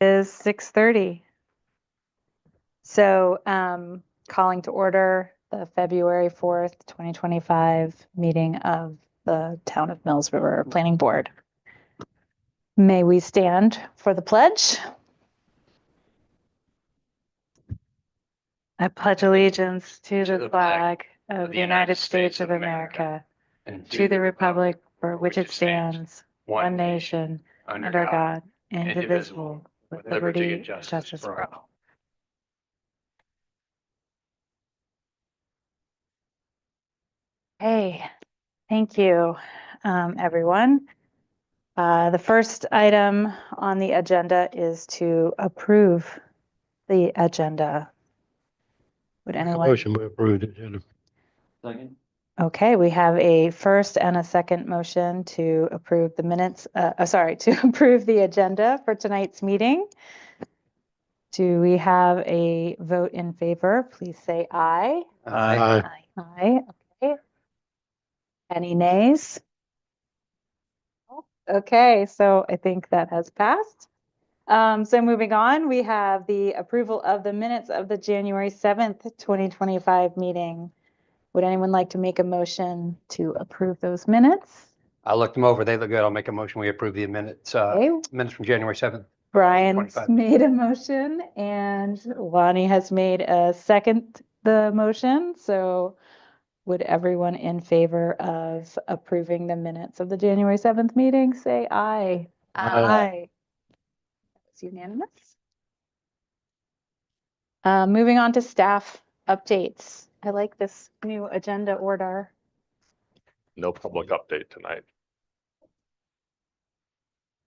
Is 6:30. So calling to order the February 4th, 2025 meeting of the Town of Mills River Planning Board. May we stand for the pledge? I pledge allegiance to the flag of the United States of America and to the republic for which it stands, one nation, under God, indivisible, with liberty and justice for all. Hey, thank you, everyone. The first item on the agenda is to approve the agenda. Would anyone? Motion to approve the agenda. Second. Okay, we have a first and a second motion to approve the minutes, to approve the agenda for tonight's meeting. Do we have a vote in favor? Please say aye. Aye. Aye, okay. Any nays? Okay, so I think that has passed. So moving on, we have the approval of the minutes of the January 7th, 2025 meeting. Would anyone like to make a motion to approve those minutes? I looked them over. They look good. I'll make a motion. We approve the minutes, Okay. minutes from January 7th. Brian's 25. made a motion and Lonnie has made a second the motion. So would everyone in favor of approving the minutes of the January 7th meeting say aye? Aye. It's unanimous. Moving on to staff updates. I like this new agenda order. No public update tonight.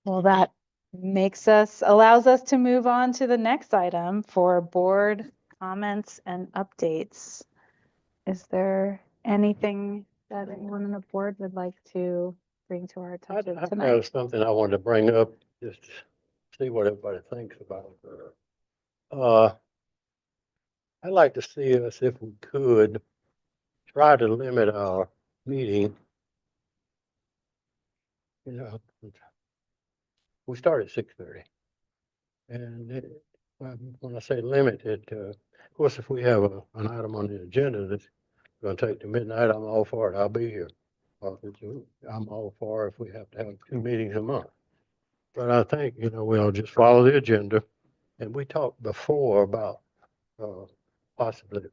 Well, that allows us to move on to the next item for board comments and updates. Is there anything that anyone on the board would like to bring to our attention I tonight? have something I wanted to bring up, just to see what everybody thinks about it. I'd like to see us, if we could, try to limit our meeting. You know, we start at 6:30. And when I say limited, of course, if we have an item on the agenda that's going to take to midnight, I'm all for it. I'll be here. I'm all for if we have to have 2 meetings a month. But I think, we'll just follow the agenda. And we talked before about possibly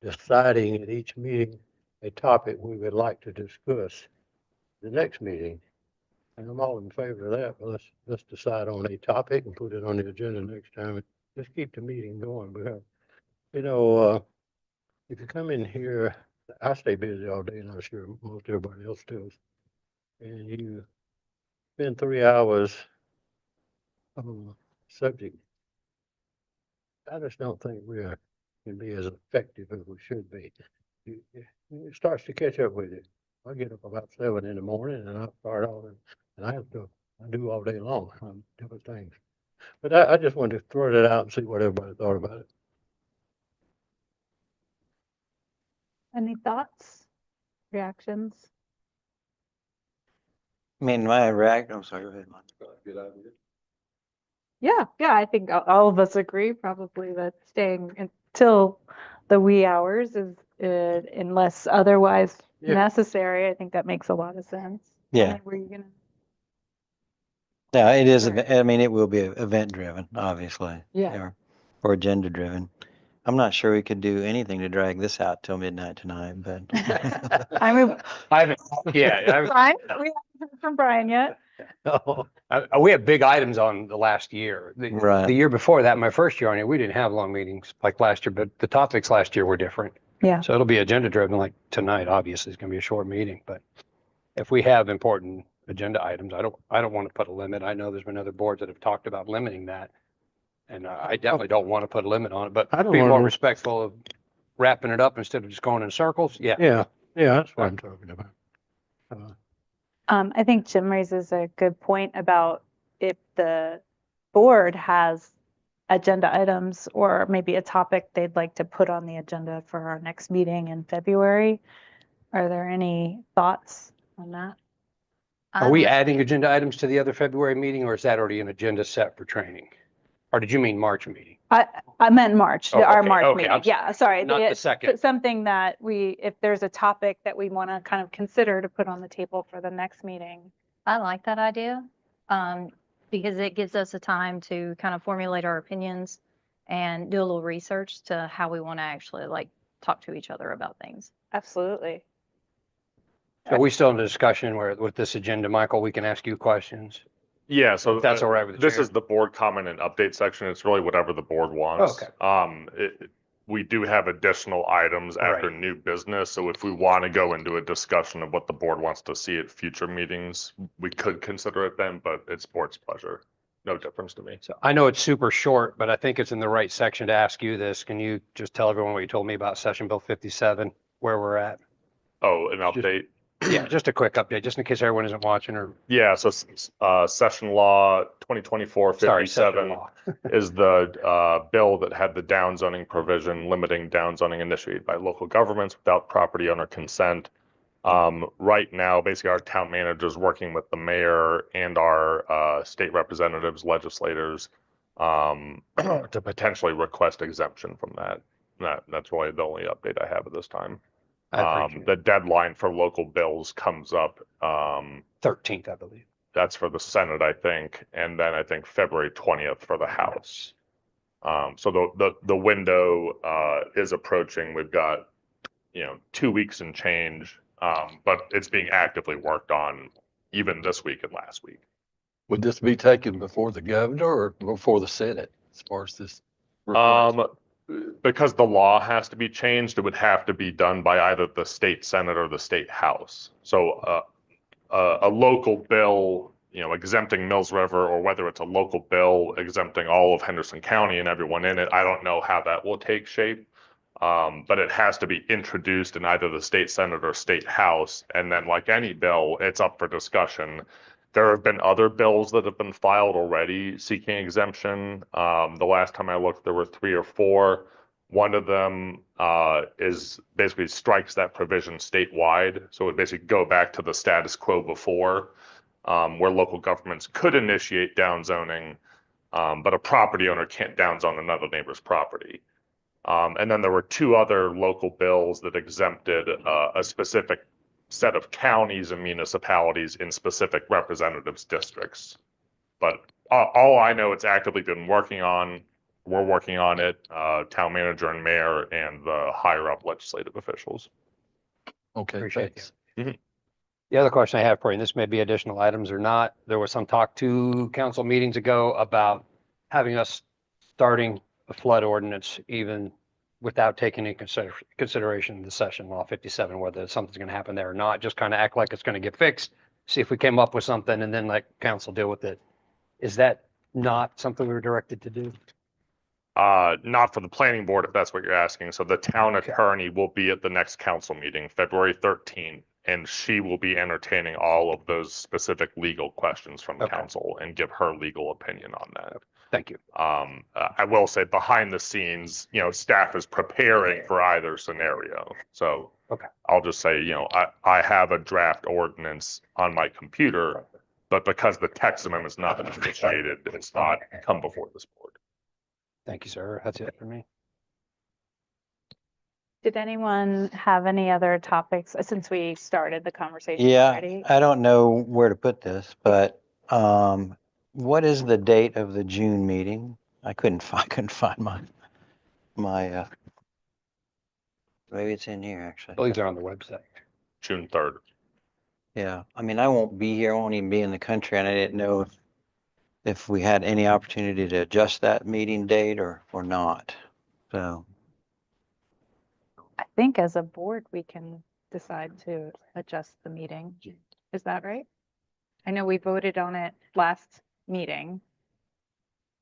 deciding at each meeting a topic we would like to discuss the next meeting. And I'm all in favor of that, but let's decide on a topic and put it on the agenda next time. And just keep the meeting going. Because, if you come in here, I stay busy all day, and I'm sure most everybody else does. And you spend 3 hours on a subject, I just don't think we can be as effective as we should be. It starts to catch up with you. I get up about 7 in the morning, and I start off, and I do all day long on different things. But I just wanted to throw that out and see what everybody thought about it. Any thoughts, reactions? I mean, I'm sorry, go ahead, Mike. Good idea. Yeah, I think all of us agree probably that staying until the wee hours is, unless otherwise necessary, I think that makes a lot of sense. Yeah. Were you gonna? Yeah, it is, Sure. I mean, it will be event driven, obviously. Yeah. Or agenda driven. I'm not sure we could do anything to drag this out till midnight tonight, but. I mean, I haven't, Brian, we haven't heard from Brian yet. we have big items on the last year. Right. The year before that, my first year on it, we didn't have long meetings like last year, but the topics last year were different. Yeah. So it'll be agenda driven, like tonight, obviously it's going to be a short meeting, but if we have important agenda items, I don't want to put a limit. I know there's been other boards that have talked about limiting that. And I definitely don't want to put a limit on it, but I don't be more wanna- respectful of wrapping it up instead of just going in circles. Yeah. Yeah, that's what I'm talking about. I think Jim raises a good point about if the board has agenda items or maybe a topic they'd like to put on the agenda for our next meeting in February. Are there any thoughts on that? Are we adding agenda items to the other February meeting, or is that already an agenda set for training? Or did you mean March meeting? I meant March, Oh, our okay, March okay, I'm meeting. Yeah, sorry. Not the second. Something that if there's a topic that we want to kind of consider to put on the table for the next meeting. I like that idea, because it gives us a time to kind of formulate our opinions and do a little research to how we want to actually like talk to each other about things. Absolutely. So we still in a discussion where with this agenda, Michael, we can ask you questions. Yeah, so If that's all right with the this chair. is the board comment and update section. It's really whatever the board wants. We do have additional items after Right. new business, so if we want to go into a discussion of what the board wants to see at future meetings, we could consider it then, but it's board's pleasure. No difference to me. So I know it's super short, but I think it's in the right section to ask you this. Can you just tell everyone what you told me about Session Bill 57, where we're at? Oh, an update? Yeah, just a quick update, just in case everyone isn't watching or, Yeah, so Session Law 2024 sorry, Session 57 law. is the bill that had the downzoning provision limiting downzoning initiated by local governments without property owner consent. Right now, basically our town manager is working with the mayor and our state representatives, legislators, to potentially request exemption from that. That's really the only update I have at this time. I appreciate The it. deadline for local bills comes up, 13th, I believe. that's for the Senate, I think, and then I think February 20th for the House. So the window is approaching. We've got, 2 weeks and change, but it's being actively worked on even this week and last week. Would this be taken before the governor or before the Senate as far as this? request? Because the law has to be changed, it would have to be done by either the state Senate or the state House. So a local bill, exempting Mills River, or whether it's a local bill exempting all of Henderson County and everyone in it, I don't know how that will take shape. But it has to be introduced in either the state Senate or state House. And then like any bill, it's up for discussion. There have been other bills that have been filed already seeking exemption. The last time I looked, there were 3 or 4. One of them is basically strikes that provision statewide. So it would basically go back to the status quo before, where local governments could initiate downzoning, but a property owner can't downzone another neighbor's property. And then there were 2 other local bills that exempted a specific set of counties and municipalities in specific representatives districts. But all I know, it's actively been working on. We're working on it, town manager and mayor and the higher up legislative officials. Okay, Appreciate thanks. it. The other question I have for you, and this may be additional items or not, there was some talk 2 council meetings ago about having us starting a flood ordinance even without taking into consideration the Session Law 57, whether something's going to happen there or not, just kind of act like it's going to get fixed, see if we came up with something and then let council deal with it. Is that not something we were directed to do? Not for the planning board, if that's what you're asking. So the town Okay. attorney will be at the next council meeting, February 13th, and she will be entertaining all of those specific legal questions from Okay. council and give her legal opinion on that. Thank you. I will say behind the scenes, staff is preparing for either scenario. So Okay. I'll just say, I have a draft ordinance on my computer, but because the text amendment is not been initiated, it's not come before this board. Thank you, sir. That's it for me. Did anyone have any other topics since we started the conversation Yeah, already? I don't know where to put this, but what is the date of the June meeting? I couldn't find my maybe it's in here I actually. believe they're on the website. June 3rd. Yeah, I mean, I won't be here, I won't even be in the country, and I didn't know if we had any opportunity to adjust that meeting date or not. So, I think as a board, we can decide to adjust the meeting. Is that right? I know we voted on it last meeting.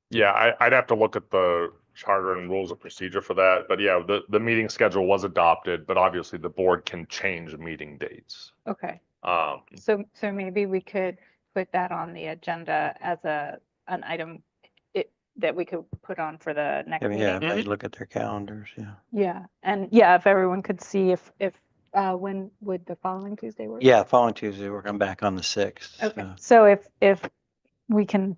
Yeah, I'd have to look at the charter and rules of procedure for that. But yeah, the meeting schedule was adopted, but obviously the board can change meeting dates. Okay. So So maybe we could put that on the agenda as an item that we could put on for the next yeah, meeting. everybody look at their calendars, yeah. Yeah, and yeah, if everyone could see if when would the following Tuesday work? Yeah, following Tuesday, we're coming back on the 6th. Okay, so- so if we can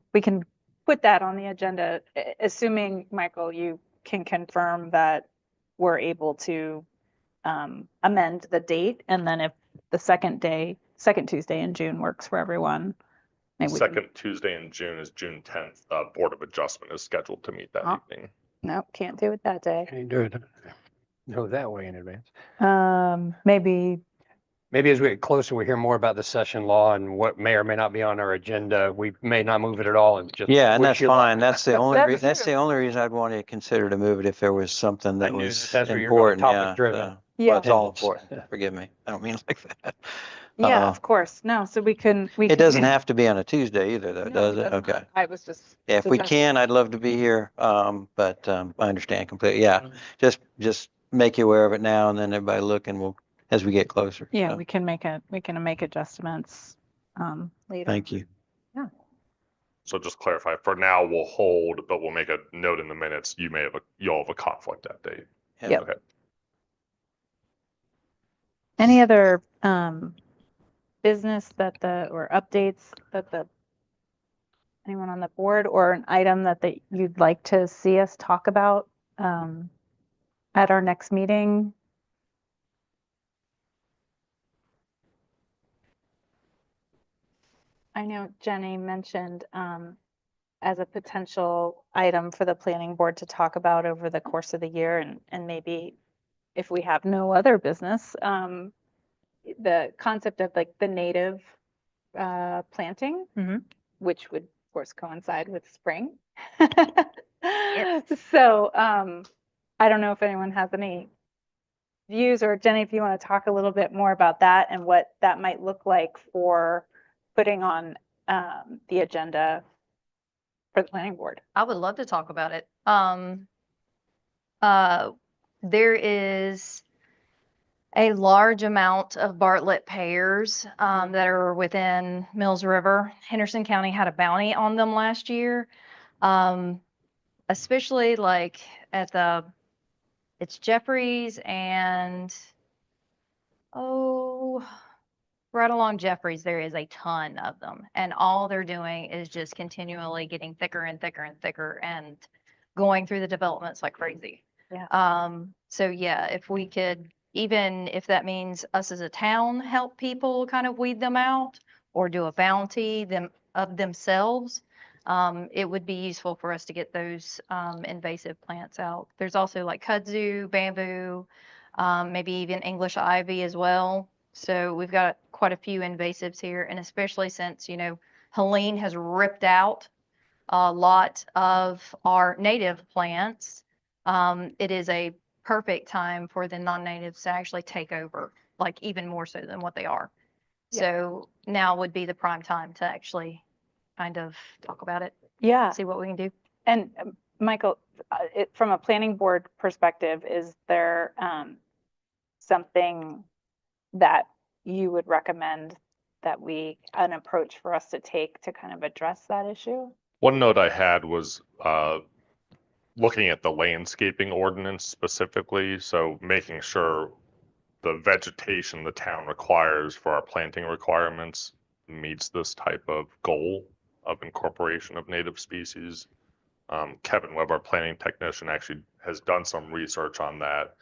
put that on the agenda, assuming, Michael, you can confirm that we're able to amend the date, and then if the second Tuesday in June works for everyone. maybe we can- Second Tuesday in June is June 10th. Board of Adjustment is scheduled to meet that Oh. evening. No, can't do it that day. Can't do it. Know that way in advance. Maybe, Maybe as we get closer, we hear more about the session law and what may or may not be on our agenda. We may not move it at all and just. Yeah, and wish that's you luck. fine. That's the only, That's that's the true. only reason I'd want to consider to move it if there was something I that knew was that's where you're going, important, topic yeah. driven. Well, yeah, it's all Attendance. important. Forgive me. I don't mean it like that. yeah, Uh, of course. No, so we can. It doesn't have to be on a Tuesday either, though, No, does it? doesn't. Okay. I was just. Yeah, if we suggesting. can, I'd love to be here. But I understand completely. Yeah, just make you aware of it now, and then everybody look, and we'll as we get closer. Yeah, So, we can make adjustments later. thank you. So just clarify, for now, we'll hold, but we'll make a note in the minutes. You'll have a conflict that day. Yep. Okay. Any other business or updates that anyone on the board, or an item that you'd like to see us talk about at our next meeting? I know Jenny mentioned as a potential item for the planning board to talk about over the course of the year, and maybe if we have no other business, the concept of like the native planting, which would of course coincide with spring. So I don't know if anyone has any views, or Jenny, if you want to talk a little bit more about that and what that might look like for putting on the agenda for the planning board. I would love to talk about it. There is a large amount of Bartlett pears that are within Mills River. Henderson County had a bounty on them last year, especially like it's Jeffries and, right along Jeffries, there is a ton of them. And all they're doing is just continually getting thicker and thicker and thicker and going through the developments like crazy. Yeah. So yeah, if we could, even if that means us as a town help people kind of weed them out or do a bounty of themselves, it would be useful for us to get those invasive plants out. There's also like kudzu, bamboo, maybe even English ivy as well. So we've got quite a few invasives here, and especially since, Helene has ripped out a lot of our native plants, it is a perfect time for the non-natives to actually take over, like even more so than what they are. Yeah. So now would be the prime time to actually kind of talk about it, Yeah. see what we can do. And Michael, from a planning board perspective, is there something that you would recommend an approach for us to take to kind of address that issue? One note I had was looking at the landscaping ordinance specifically, so making sure the vegetation the town requires for our planting requirements meets this type of goal of incorporation of native species. Kevin Webb, our planning technician, actually has done some research on that.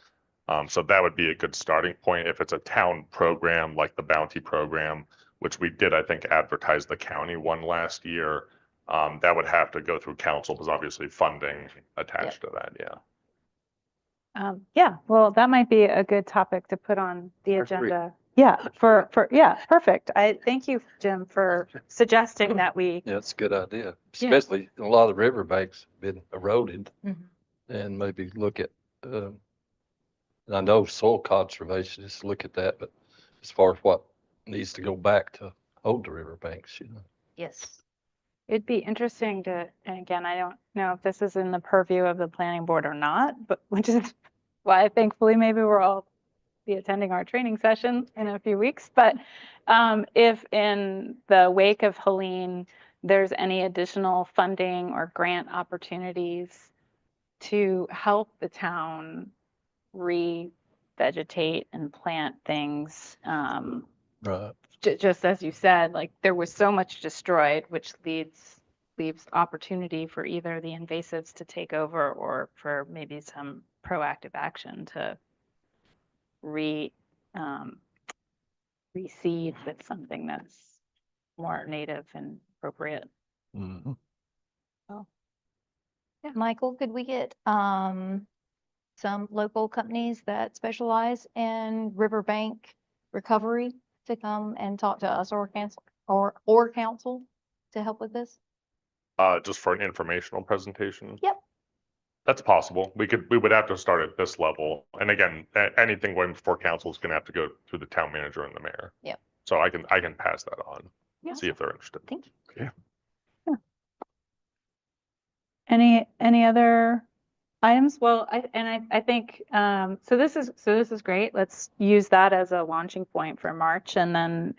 So that would be a good starting point. If it's a town program like the Bounty program, which we did, I think, advertise the county one last year, that would have to go through council because obviously funding attached to that, yeah. Yeah, well, that might be a good topic to put on the I agree. agenda. Yeah, yeah, perfect. I thank you, Jim, for suggesting that we, Yeah, it's a good idea, Yeah. especially a lot of riverbanks have been eroded Mhm. and maybe look at, and I know soil conservation is look at that, but as far as what needs to go back to hold the riverbanks, Yes. it'd be interesting to, and again, I don't know if this is in the purview of the planning board or not, but which is why thankfully maybe we're all be attending our training session in a few weeks. But if in the wake of Helene, there's any additional funding or grant opportunities to help the town revegetate and plant things, Right. just as you said, like there was so much destroyed, which leads leaves opportunity for either the invasives to take over or for maybe some proactive action to um, reseed with something that's more native and appropriate. Mhm. Michael, could we get some local companies that specialize in riverbank recovery to come and talk to us or council to help with this? Just for an informational presentation? Yep. That's possible. We would have to start at this level. And again, anything going before council is gonna have to go through the town manager and the mayor. Yep. So I can pass that on, Yeah. see if they're interested. Thank you. Any other items? Well, I think, so this is great. Let's use that as a launching point for March, and then,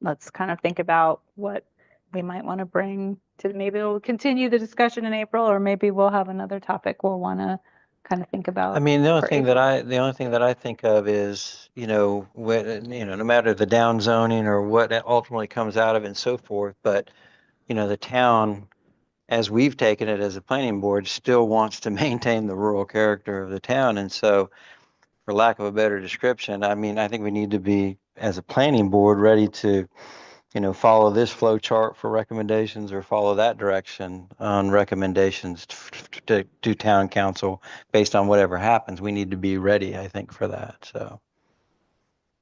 let's kind of think about what we might want to bring to, maybe we'll continue the discussion in April, or maybe we'll have another topic we'll want to kind of think about. I mean, the only for thing that I think of is, no matter the downzoning or what ultimately comes out of it and so forth, but, the town, as we've taken it as a planning board, still wants to maintain the rural character of the town. And so, for lack of a better description, I mean, I think we need to be, as a planning board, ready to, follow this flow chart for recommendations or follow that direction on recommendations to town council based on whatever happens. We need to be ready, I think, for that. So,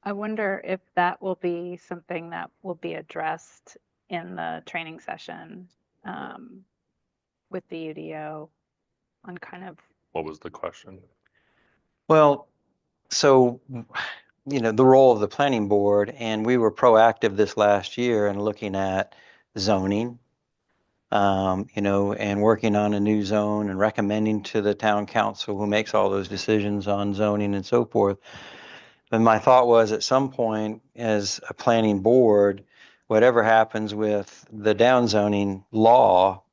I wonder if that will be something that will be addressed in the training session with the UDO on kind of, What was the question? well, so, the role of the planning board, and we were proactive this last year in looking at zoning, and working on a new zone and recommending to the town council who makes all those decisions on zoning and so forth. And my thought was, at some point, as a planning board, whatever happens with the downzoning law,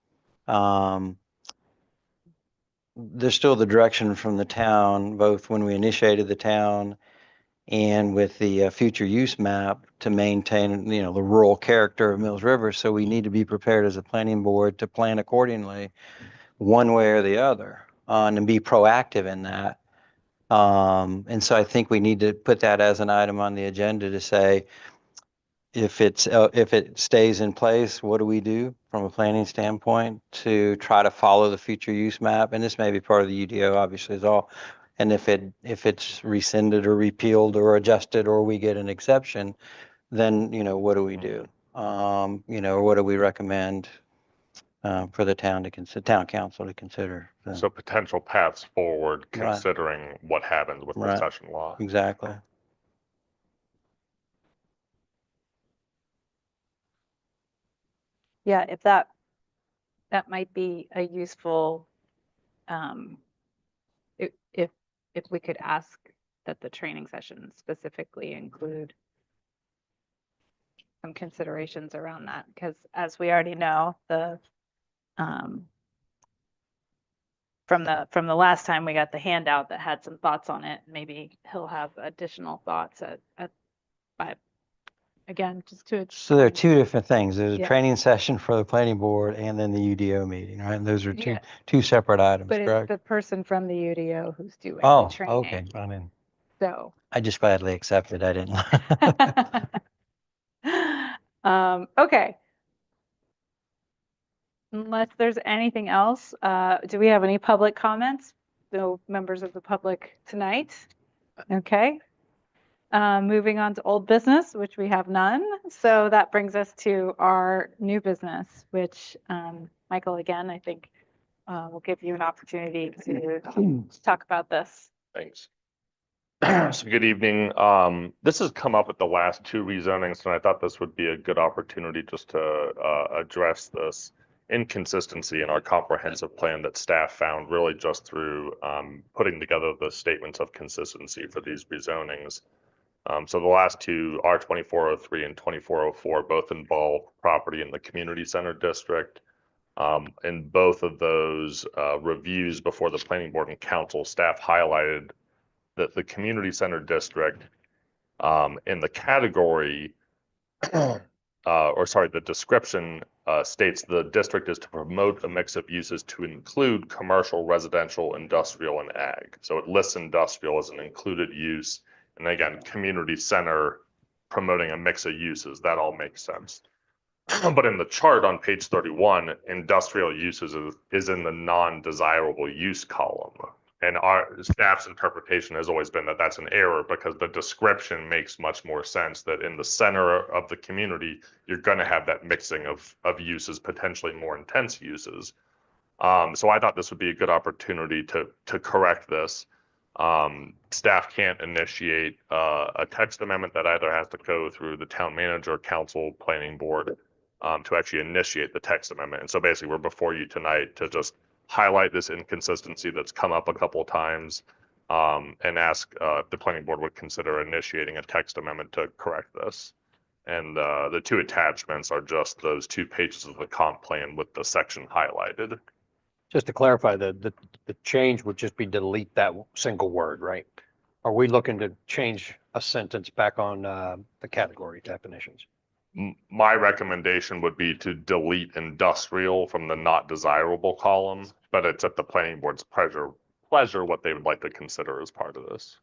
there's still the direction from the town, both when we initiated the town and with the future use map, to maintain, the rural character of Mills River. So we need to be prepared as a planning board to plan accordingly, one way or the other, and be proactive in that. And so I think we need to put that as an item on the agenda to say, if it stays in place, what do we do from a planning standpoint to try to follow the future use map? And this may be part of the UDO, obviously, as all. And if it's rescinded or repealed or adjusted, or we get an exception, then, what do we do? Or what do we recommend for the town council to consider? So potential paths forward, Right. considering what happens with the Right. session law. Exactly. yeah, if that might be a useful, if we could ask that the training session specifically include some considerations around that, because as we already know, from the last time we got the handout that had some thoughts on it, maybe he'll have additional thoughts but again, just to. So there are two different things. There's a Yeah. training session for the planning board and then the UDO meeting, right? And those are Yeah. two separate items, But it's correct? the person from the UDO who's doing the Oh, training. okay. I mean, So. I just gladly accepted. I didn't. Okay. Unless there's anything else, do we have any public comments? No members of the public tonight? Okay. Moving on to old business, which we have none. So that brings us to our new business, which, Michael, again, I think will give you an opportunity to talk about this. Thanks. So good evening. This has come up at the last two rezonings, and I thought this would be a good opportunity just to address this inconsistency in our comprehensive plan that staff found really just through putting together the statements of consistency for these rezonings. So the last two, R2403 and 2404, both involve property in the community center district. In both of those reviews before the planning board and council, staff highlighted that the community center district in the category the description states the district is to promote a mix of uses to include commercial, residential, industrial, and ag. So it lists industrial as an included use. And again, community center promoting a mix of uses, that all makes sense. But in the chart on page 31, industrial uses is in the non-desirable use column. And our staff's interpretation has always been that that's an error because the description makes much more sense that in the center of the community, you're going to have that mixing of uses, potentially more intense uses. So I thought this would be a good opportunity to correct this. Staff can't initiate a text amendment that either has to go through the town manager, council, planning board to actually initiate the text amendment. And so basically we're before you tonight to just highlight this inconsistency that's come up a couple of times and ask if the planning board would consider initiating a text amendment to correct this. And the two attachments are just those 2 pages of the comp plan with the section highlighted. Just to clarify, the change would just be delete that single word, right? Are we looking to change a sentence back on the category definitions? My recommendation would be to delete industrial from the not desirable column, but it's at the planning board's pleasure what they would like to consider as part of this.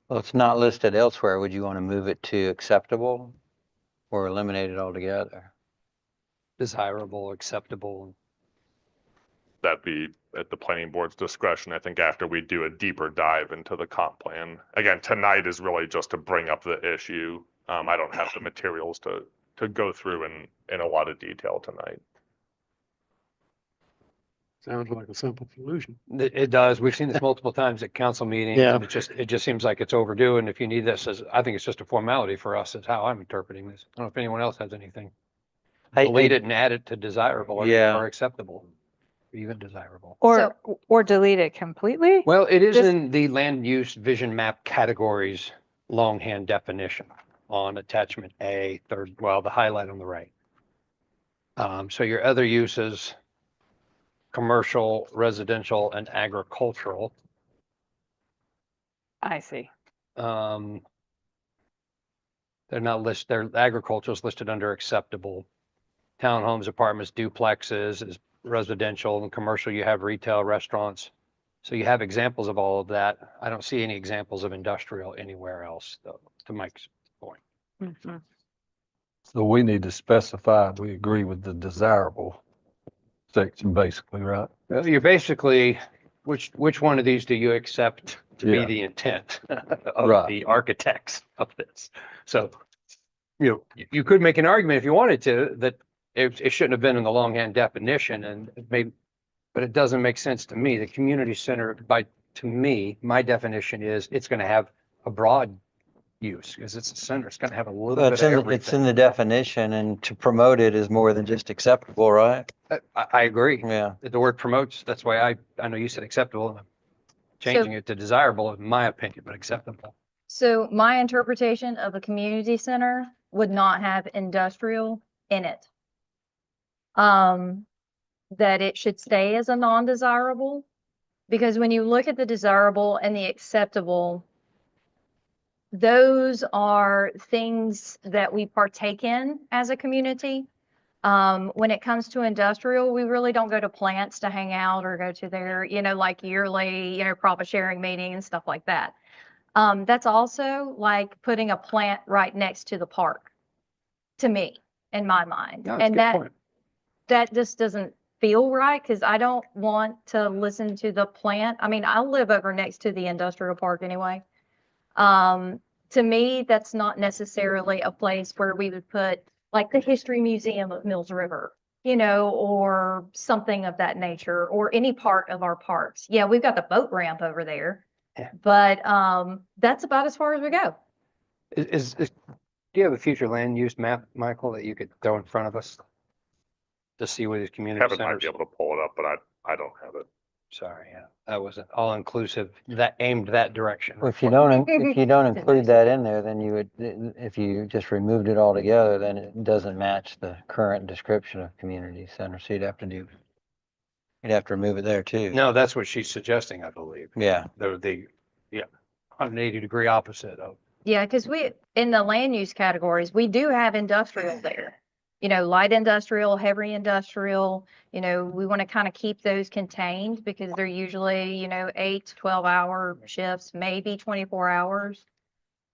Well, it's not listed elsewhere. Would you want to move it to acceptable or eliminate it altogether? Desirable, acceptable. That'd be at the planning board's discretion, I think, after we do a deeper dive into the comp plan. Again, tonight is really just to bring up the issue. I don't have the materials to go through in a lot of detail tonight. Sounds like a simple solution. It does. We've seen this multiple times at council meetings. Yeah. And it just seems like it's overdue. And if you need this as, I think it's just a formality for us, is how I'm interpreting this. I don't know if anyone else has anything. Delete it and add it to desirable Yeah. or acceptable, or even desirable. Or delete it completely? Well, it is Just- in the land use vision map categories longhand definition on attachment A, the highlight on the right. So your other uses, commercial, residential, and agricultural. I see. They're not listed, their agriculture is listed under acceptable. Townhomes, apartments, duplexes is residential, and commercial, you have retail, restaurants. So you have examples of all of that. I don't see any examples of industrial anywhere else, though, to Mike's point. Mhm. So we need to specify, we agree with the desirable section, basically, right? Well, you're basically, which one of these do you accept to be Yeah. the intent of Right. the architects of this? So, you could make an argument if you wanted to, that it shouldn't have been in the longhand definition and maybe, but it doesn't make sense to me. The community center, to me, my definition is it's going to have a broad use because it's a center. It's going to have a little Well, bit of it's everything. in the definition, and to promote it is more than just acceptable, right? I agree. Yeah. The word promotes, that's why I know you said acceptable, and I'm changing it to desirable in my opinion, but acceptable. So my interpretation of a community center would not have industrial in it. That it should stay as a non-desirable, because when you look at the desirable and the acceptable, those are things that we partake in as a community. When it comes to industrial, we really don't go to plants to hang out or go to their, like yearly, profit sharing meeting and stuff like that. That's also like putting a plant right next to the park, to me, in my mind. No, that's a And good point. that just doesn't feel right, because I don't want to listen to the plant. I mean, I live over next to the industrial park anyway. To me, that's not necessarily a place where we would put like the History Museum of Mills River, or something of that nature, or any part of our parks. Yeah, we've got the boat ramp over there, Yeah. but that's about as far as we go. Do you have a future land use map, Michael, that you could throw in front of us to see where these community Kevin might centers? be able to pull it up, but I don't have it. Sorry, yeah, that wasn't all inclusive, that aimed that direction. Well, if you don't include that in there, then you would, if you just removed it altogether, then it doesn't match the current description of community center. So you'd have to remove it there too. No, that's what she's suggesting, I believe. Yeah. The 180-degree opposite of Yeah, because in the land use categories, we do have industrial there. Light industrial, heavy industrial, we want to kind of keep those contained because they're usually, 8 to 12-hour shifts, maybe 24 hours.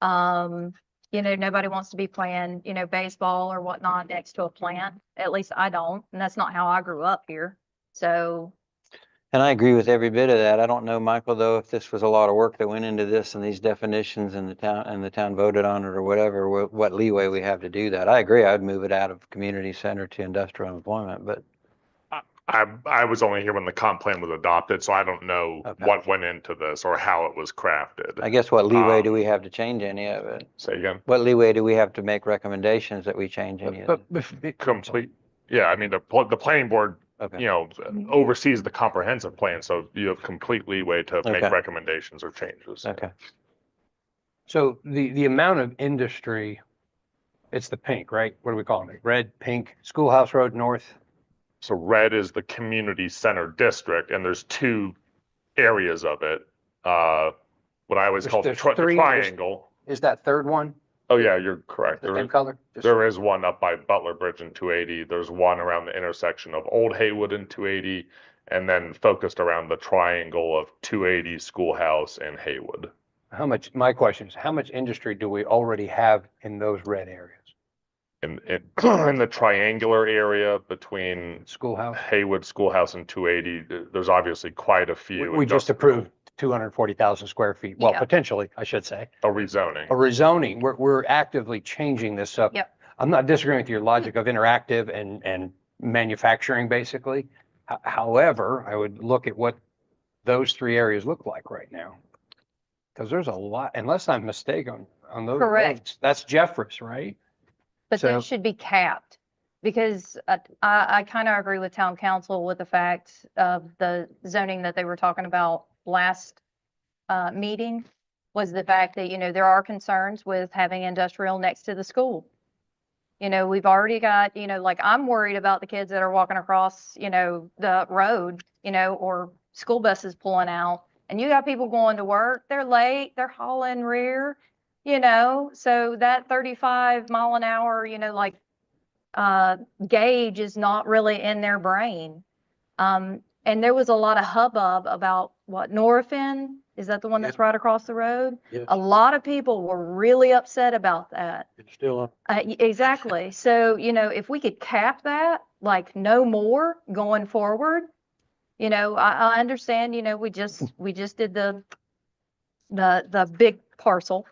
Nobody wants to be playing, baseball or whatnot next to a plant. At least I don't, and that's not how I grew up here. So, And I agree with every bit of that. I don't know, Michael, though, if this was a lot of work that went into this and these definitions and the town voted on it or whatever, what leeway we have to do that. I agree. I'd move it out of community center to industrial employment, but I was only here when the comp plan was adopted, so I don't know Okay. what went into this or how it was crafted. I guess what leeway do we have to change any of it? Say again? What leeway do we have to make recommendations that we change any of it? Complete, yeah, I mean, the planning board, Okay. oversees the comprehensive plan, so you have complete leeway to make Okay. recommendations or changes. Okay. So the amount of industry, it's the pink, right? What are we calling it? Red, pink, Schoolhouse Road North. So red is the community center district, and there's two areas of it. What I always call the There's three, triangle. Is that third one Oh, yeah, you're correct. the same color? Just- There is one up by Butler Bridge and 280. There's one around the intersection of Old Haywood and 280, and then focused around the triangle of 280, Schoolhouse, and Haywood. My question is, how much industry do we already have in those red areas? In the triangular area between Schoolhouse? Haywood, Schoolhouse, and 280, there's obviously quite a few. We just industrial- approved 240,000 square feet. Well, Yeah. potentially, I should say. A rezoning. A rezoning, we're actively changing this up. Yep. I'm not disagreeing with your logic of interactive and manufacturing, basically. However, I would look at what those three areas look like right now. Because there's a lot, unless I'm mistaken on those. Correct. roads. That's Jeffress, right? but So- those should be capped. Because I kind of agree with town council with the fact of the zoning that they were talking about last meeting was the fact that, there are concerns with having industrial next to the school. We've already got, like I'm worried about the kids that are walking across, the road, or school buses pulling out. And you got people going to work, they're late, they're hauling rear, so that 35 mile an hour, gauge is not really in their brain. And there was a lot of hubbub about Norfin, is that the one that's right across the road? Yes, A lot of people were really upset about that. it's still on. Exactly. So, if we could cap that, like no more going forward, I understand, we just did the big parcel.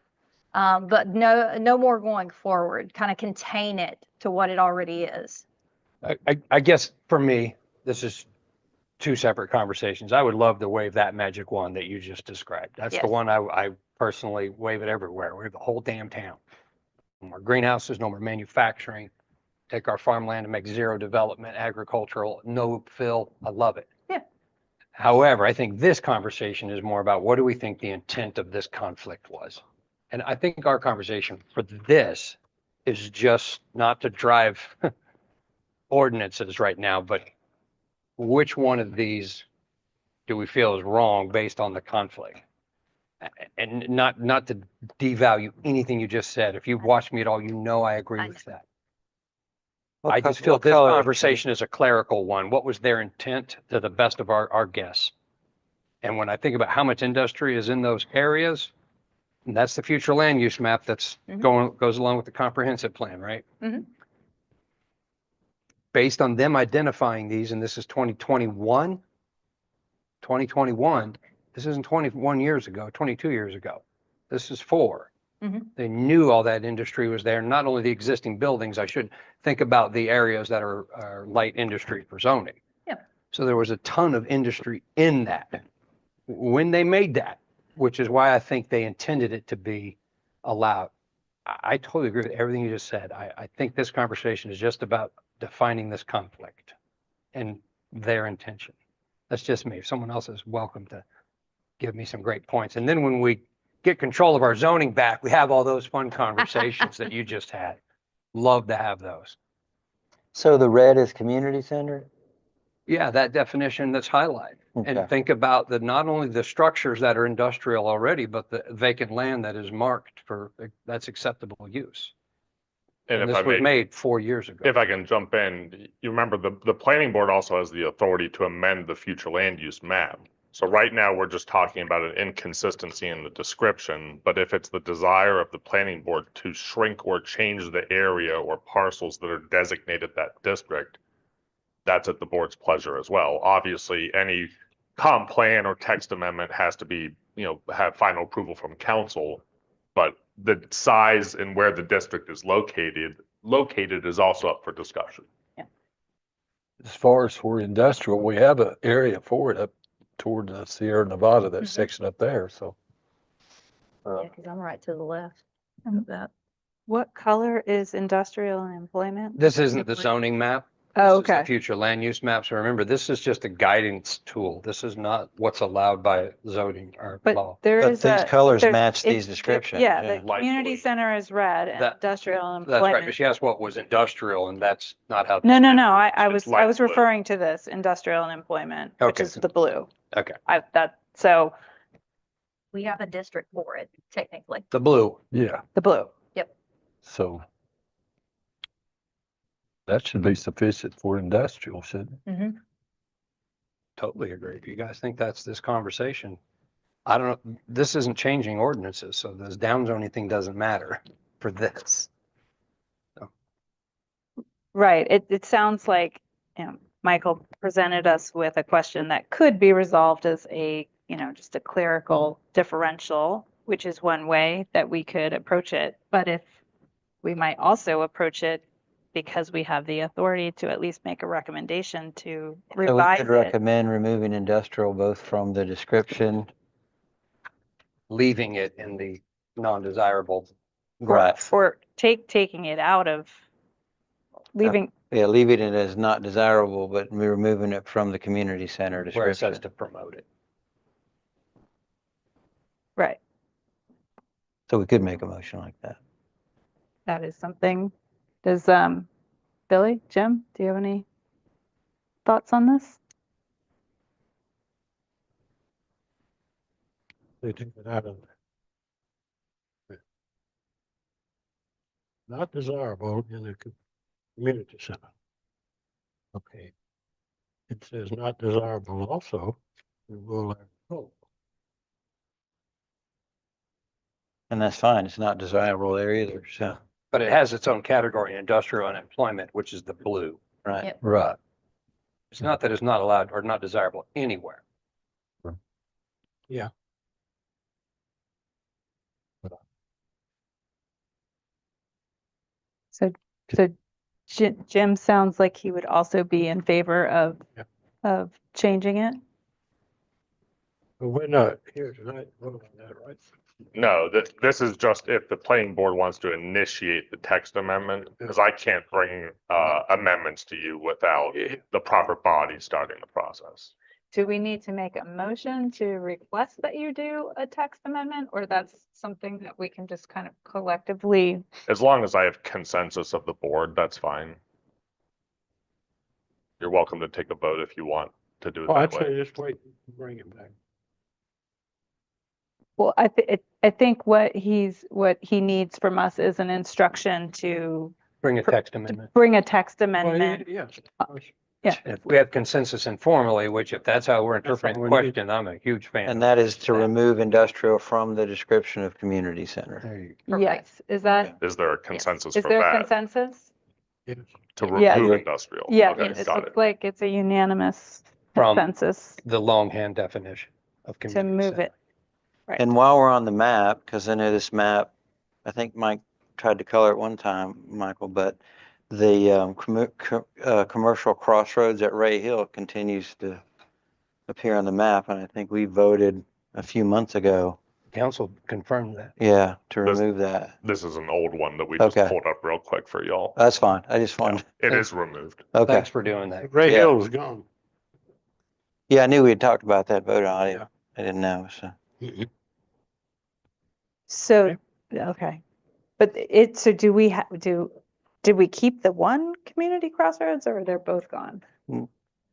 But no more going forward, kind of contain it to what it already is. I guess for me, this is two separate conversations. I would love to wave that magic wand that you just described. That's the Yes. one I personally wave it everywhere. We have the whole damn town. No more greenhouses, no more manufacturing. Take our farmland and make zero development, agricultural, no fill. I love it. Yeah. However, I think this conversation is more about what do we think the intent of this conflict was? And I think our conversation for this is just not to drive ordinances right now, but which one of these do we feel is wrong based on the conflict? And not to devalue anything you just said. If you've watched me at all, I agree I with that. What I co- just feel what this color- conversation is a clerical one. What was their intent to the best of our guess? And when I think about how much industry is in those areas, and that's the future land use map that's Mhm. goes along with the comprehensive plan, right? Mhm. Based on them identifying these, and this is 2021, this isn't 21 years ago, 22 years ago. This is 4. Mhm. They knew all that industry was there, not only the existing buildings, I should think about the areas that are light industry for zoning. Yeah. So there was a ton of industry in that when they made that, which is why I think they intended it to be allowed. I totally agree with everything you just said. I think this conversation is just about defining this conflict and their intention. That's just me. If someone else is welcome to give me some great points. And then when we get control of our zoning back, we have all those fun conversations that you just had. Love to have those. So the red is community center? Yeah, that definition that's highlighted. Okay. And think about the, not only the structures that are industrial already, but the vacant land that is marked for, that's acceptable use. And And if I this was may, made 4 years ago. if I can jump in, you remember the planning board also has the authority to amend the future land use map. So right now, we're just talking about an inconsistency in the description, but if it's the desire of the planning board to shrink or change the area or parcels that are designated that district, that's at the board's pleasure as well. Obviously, any comp plan or text amendment has to be, have final approval from council. But the size and where the district is located is also up for discussion. As far as for industrial, we have an area for it up toward the Sierra Nevada, that Mhm. section up there, so. Yeah, because I'm right to the left Um, of that. What color is industrial and employment? This isn't the zoning map. Oh, This is the okay. future land use map. So remember, this is just a guidance tool. This is not what's allowed by zoning or law. But there But is these a. colors there's- match these it- descriptions, Yeah, yeah. the Light community blue. center is red and That- industrial and That's right, but employment. she asked what was industrial, and that's not how. No, I It's was light blue. referring to this industrial and employment, which Okay. is the blue. Okay, So We have a district for it, technically. the blue. Yeah, the blue. so. That should be sufficient for industrial, shouldn't it? Totally agree. If you guys think that's this conversation, I don't know, this isn't changing ordinances, so this downzoning thing doesn't matter for this. Right. It sounds like, Michael presented us with a question that could be resolved as a, just a clerical differential, which is one way that we could approach it. But if we might also approach it because we have the authority to at least make a recommendation to So we revise could it. recommend removing industrial both from the description. Leaving it in the non-desirable. Right. Or taking it out of, leaving, Yeah, leaving it as not desirable, but we're removing it from the community center Where it says description. to promote it. right. So we could make a motion like that. That is something. Does, Billy, Jim, do you have any thoughts on this? They take it out of there. Not desirable in a community center. Okay. It says not desirable also in rural agriculture. And that's fine. It's not desirable there either, so, But it has its own category, industrial and employment, which is the blue. right. Yep. Right. It's not that it's not allowed or not desirable anywhere. Yeah. So Jim sounds like he would also be in favor of, Yeah. of changing it. But we're not here tonight to vote on that, right? No, this is just if the planning board wants to initiate the text amendment, because I can't bring amendments to you without the proper body starting the process. Do we need to make a motion to request that you do a text amendment, or that's something that we can just kind of collectively? As long as I have consensus of the board, that's fine. You're welcome to take a vote if you want to do it Oh, I'd that say way. just wait, and bring it back. Well, I think what he needs from us is an instruction to Bring a text amendment. bring a text Well, amendment. yes. If we have consensus informally, which if that's how we're interpreting the what we need. question, I'm a huge fan. And of that is to that. remove industrial from the description of community center. There you Perfect. Yes, is that, Is there a consensus is for there that? consensus? Yes. To Yeah. remove industrial? Yeah, Okay, it got looks it. like it's a unanimous From consensus the longhand definition of to community move center. it. Right. And while we're on the map, because I know this map, I think Mike tried to color it one time, Michael, but the commercial crossroads at Ray Hill continues to appear on the map. And I think we voted a few months ago, Council confirmed that. yeah, to Does- remove that. This is an old one that we just Okay. pulled up real quick for y'all. That's fine. I just wanted, It is removed. okay. Thanks for doing that. Ray Yeah. Hill's gone. Yeah, I knew we had talked about that vote on it. Yeah. I didn't know, so. So, okay. But so do we did we keep the one community crossroads or they're both gone?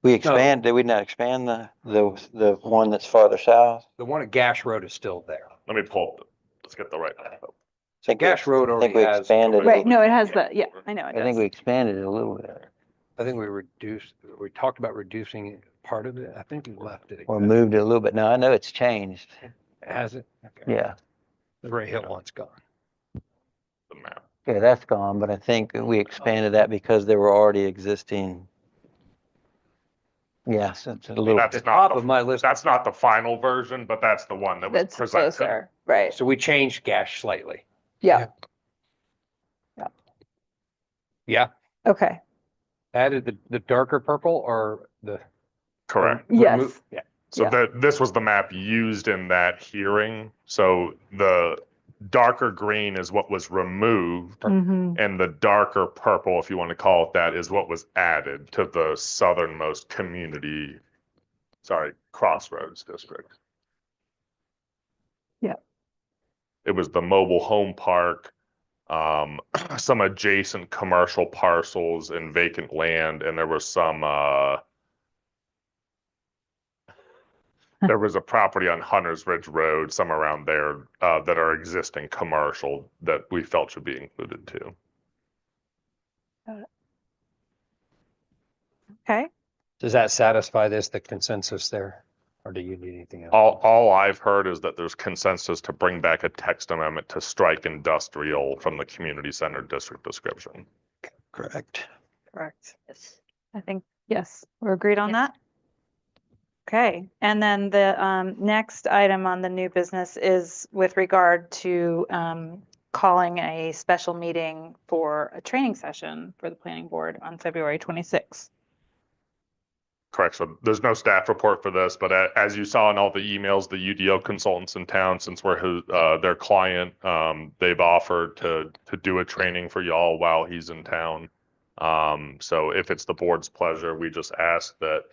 Did we not expand the one that's farther south? The one at Gash Road is still there. Let me pull, let's get the right. So Gash Road I think already we has. expanded Right, no, it has the, yeah, I know it I think does. we expanded it a little bit, I think we talked about reducing part of it. I think we left it. or moved it a little bit. Now, I know it's changed. Has it? Okay. Yeah. The Ray Hill one's gone. The map. Yeah, that's gone, but I think we expanded that because there were already existing. Yes, it's a little, That's The not top the- of my list. That's not the final version, but that's the one that was That's presented. closer, right, So we changed Gash slightly. yeah, Yeah. okay, Added the darker purple or the. Correct. yes, Yeah. So Yeah. this was the map used in that hearing. So the darker green is what was removed, mhm, and the darker purple, if you want to call it that, is what was added to the southernmost community, Crossroads District. Yeah. It was the mobile home park, some adjacent commercial parcels and vacant land, and there was some, there was a property on Hunters Ridge Road, some around there, that are existing commercial that we felt should be included too. okay, Does that satisfy the consensus there? Or do you need anything else? All I've heard is that there's consensus to bring back a text amendment to strike industrial from the community center district description. correct. correct. Yes. I think, yes, we're agreed on Yes. that? Okay, and then the next item on the new business is with regard to calling a special meeting for a training session for the planning board on February 26th. Correct. So there's no staff report for this, but as you saw in all the emails, the UDO consultants in town, since we're their client, they've offered to do a training for y'all while he's in town. So if it's the board's pleasure, we just ask that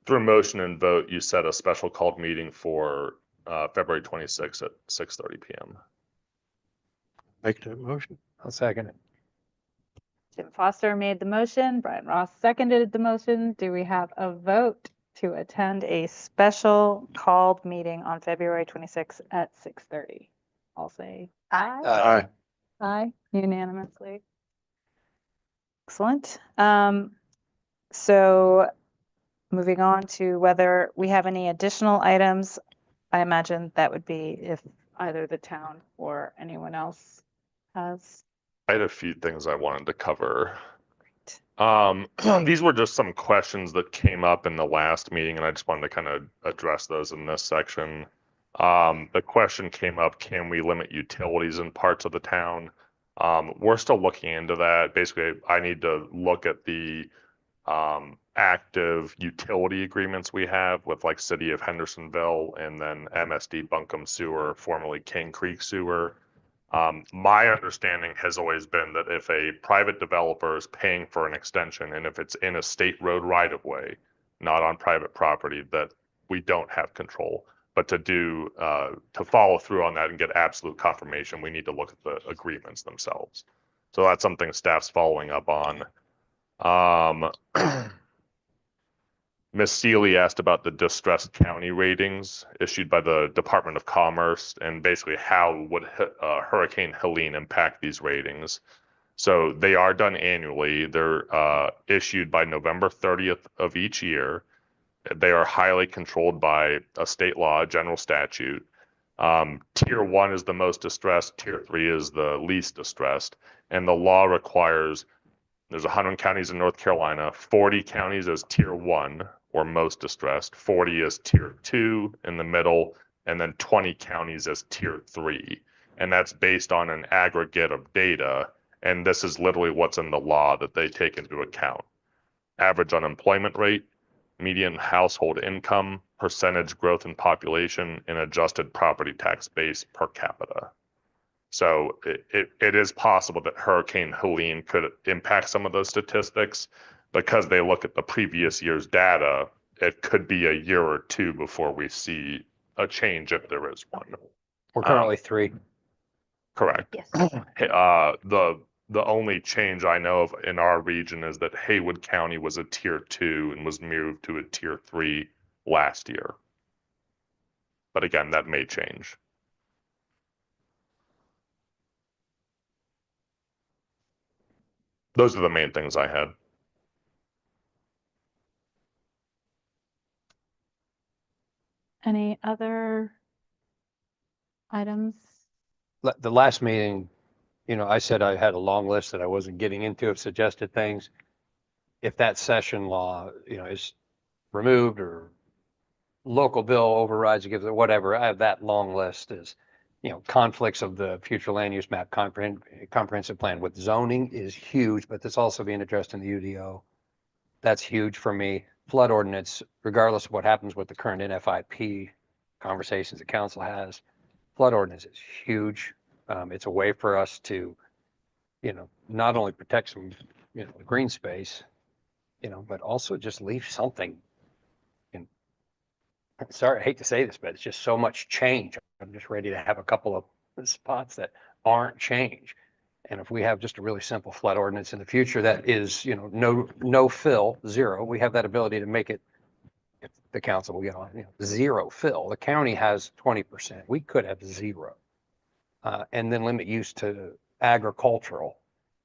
through motion and vote, you set a special called meeting for February 26th at 6:30 p.m. Make that motion. I'll second it. Tim Foster made the motion, Brian Ross seconded the motion. Do we have a vote to attend a special called meeting on February 26th at 6:30? I'll say aye. Aye. Aye, unanimously. Excellent. So moving on to whether we have any additional items, I imagine that would be if either the town or anyone else has. I had a few things I wanted to cover. These were just some questions that came up in the last meeting, and I just wanted to kind of address those in this section. The question came up, can we limit utilities in parts of the town? We're still looking into that. Basically, I need to look at the active utility agreements we have with like City of Hendersonville and then MSD Buncombe Sewer, formerly King Creek Sewer. My understanding has always been that if a private developer is paying for an extension and if it's in a state road right of way, not on private property, that we don't have control. But to follow through on that and get absolute confirmation, we need to look at the agreements themselves. So that's something staff's following up on. Ms. Seeley asked about the distressed county ratings issued by the Department of Commerce and basically how would Hurricane Helene impact these ratings. So they are done annually. They're issued by November 30th of each year. They are highly controlled by a state law, a general statute. Tier 1 is the most distressed. Tier 3 is the least distressed. And the law requires there's 100 counties in North Carolina, 40 counties as Tier 1 or most distressed, 40 as Tier 2 in the middle, and then 20 counties as Tier 3. And that's based on an aggregate of data. And this is literally what's in the law that they take into account. Average unemployment rate, median household income, percentage growth in population, and adjusted property tax base per capita. So it is possible that Hurricane Helene could impact some of those statistics because they look at the previous year's data. It could be a year or two before we see a change if there is one. We're currently 3. Correct. Yes. The only change I know of in our region is that Haywood County was a tier 2 and was moved to a tier 3 last year. But again, that may change. Those are the main things I had. Any other items? The last meeting, you know, I said I had a long list that I wasn't getting into of suggested things. If that session law, you know, is removed or local bill overrides, gives it whatever, I have that long list is, you know, conflicts of the future land use map comprehensive plan with zoning is huge, but that's also being addressed in the UDO. That's huge for me. Flood ordinance, regardless of what happens with the current NFIP conversations the council has, flood ordinance is huge. It's a way for us to, you know, not only protect some, you know, green space, you know, but also just leave something. And sorry, I hate to say this, but it's just so much change. I'm just ready to have a couple of spots that aren't change. And if we have just a really simple flood ordinance in the future that is, you know, no fill, zero, we have that ability to make it, if the council will get on, you know, zero fill. The county has 20%. We could have zero. And then limit use to agricultural.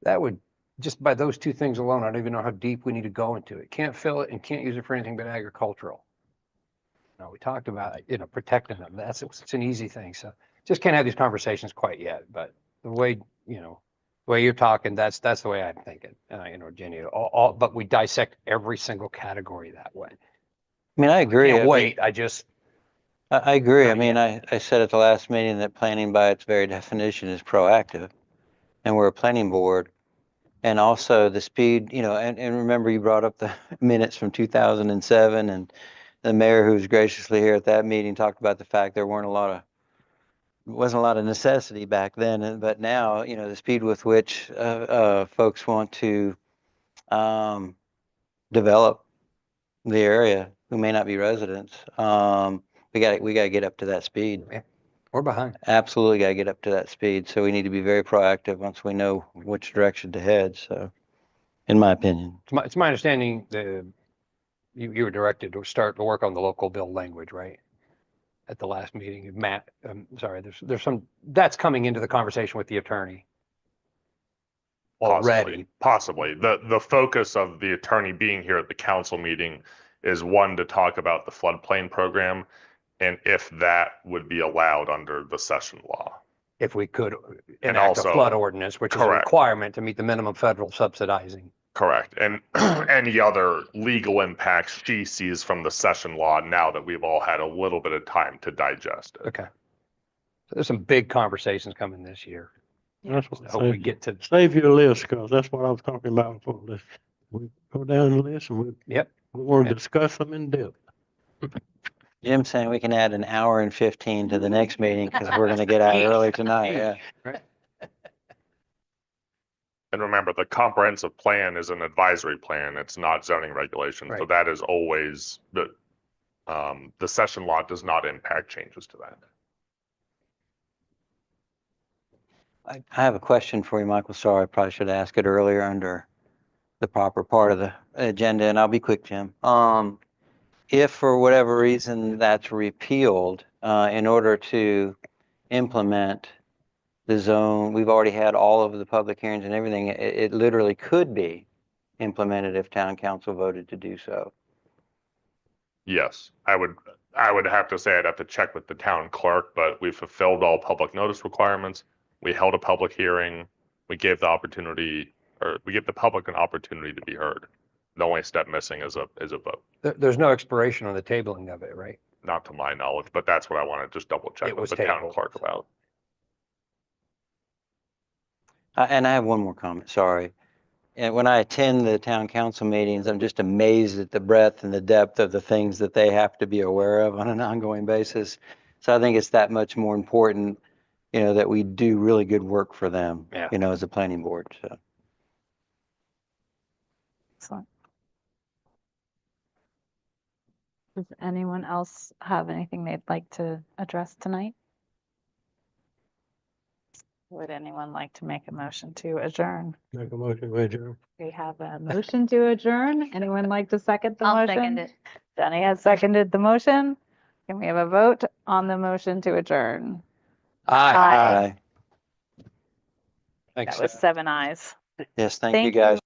That would, just by those two things alone, I don't even know how deep we need to go into it. Can't fill it and can't use it for anything but agricultural. No, we talked about, you know, protecting them. It's an easy thing. So just can't have these conversations quite yet. But the way, you know, the way you're talking, that's the way I'm thinking. You know, Jenny, but we dissect every single category that way. I mean, I agree. Can't wait. I agree. I Not mean, I said at the last meeting that planning by its very definition is proactive, and we're a planning board. And also the speed, you know, and remember you brought up the minutes from 2007, and the mayor who was graciously here at that meeting talked about the fact there wasn't a lot of necessity back then, but now, you know, the speed with which folks want to develop the area who may not be residents, we got to get up to that speed. We're behind. Absolutely got to get up to that speed. So we need to be very proactive once we know which direction to head. So, in my opinion. It's my understanding that you were directed to start to work on the local bill language, right? At the last meeting, Matt, sorry, there's some, that's coming into the conversation with the attorney. Already. Possibly. The focus of the attorney being here at the council meeting is one, to talk about the floodplain program and if that would be allowed under the session law. If we could And enact a also- flood ordinance, which is a Correct. requirement to meet the minimum federal subsidizing. Correct. And any other legal impacts she sees from the session law now that we've all had a little bit of time to digest it. Okay. So there's some big conversations coming this year. That's what I hope we get to, save your list, because that's what I was talking about before. We go down the list and yep. we want to discuss them in depth. Jim's saying we can add an hour and 15 to the next meeting because we're going to get out early tonight. Yeah. And remember, the comprehensive plan is an advisory plan. It's not zoning regulation. So Right. that is always, the session law does not impact changes to that. I have a question for you, Michael. Sorry, I probably should ask it earlier under the proper part of the agenda, and I'll be quick, Jim. If for whatever reason that's repealed, in order to implement the zone, we've already had all of the public hearings and everything. It literally could be implemented if town council voted to do so. Yes, I would have to say I'd have to check with the town clerk, but we fulfilled all public notice requirements. We held a public hearing. We gave the opportunity, or we gave the public an opportunity to be heard. The only step missing is a vote, There's no expiration on the tabling of it, right? not to my knowledge, but that's what I want to just double check It with was the town tabled. clerk about. And I have one more comment, sorry. And when I attend the town council meetings, I'm just amazed at the breadth and the depth of the things that they have to be aware of on an ongoing basis. So I think it's that much more important, you know, that we do really good work for them, Yeah. you know, as a planning board. So. Excellent. Does anyone else have anything they'd like to address tonight? Would anyone like to make a motion to adjourn? Make a motion, we adjourn. We have a motion to adjourn. Anyone like to second the I'll motion? second it. Jenny has seconded the motion. Can we have a vote on the motion to adjourn? Aye. Aye. Aye. Thanks. That was 7 ayes. Yes, thank you Thank you. guys.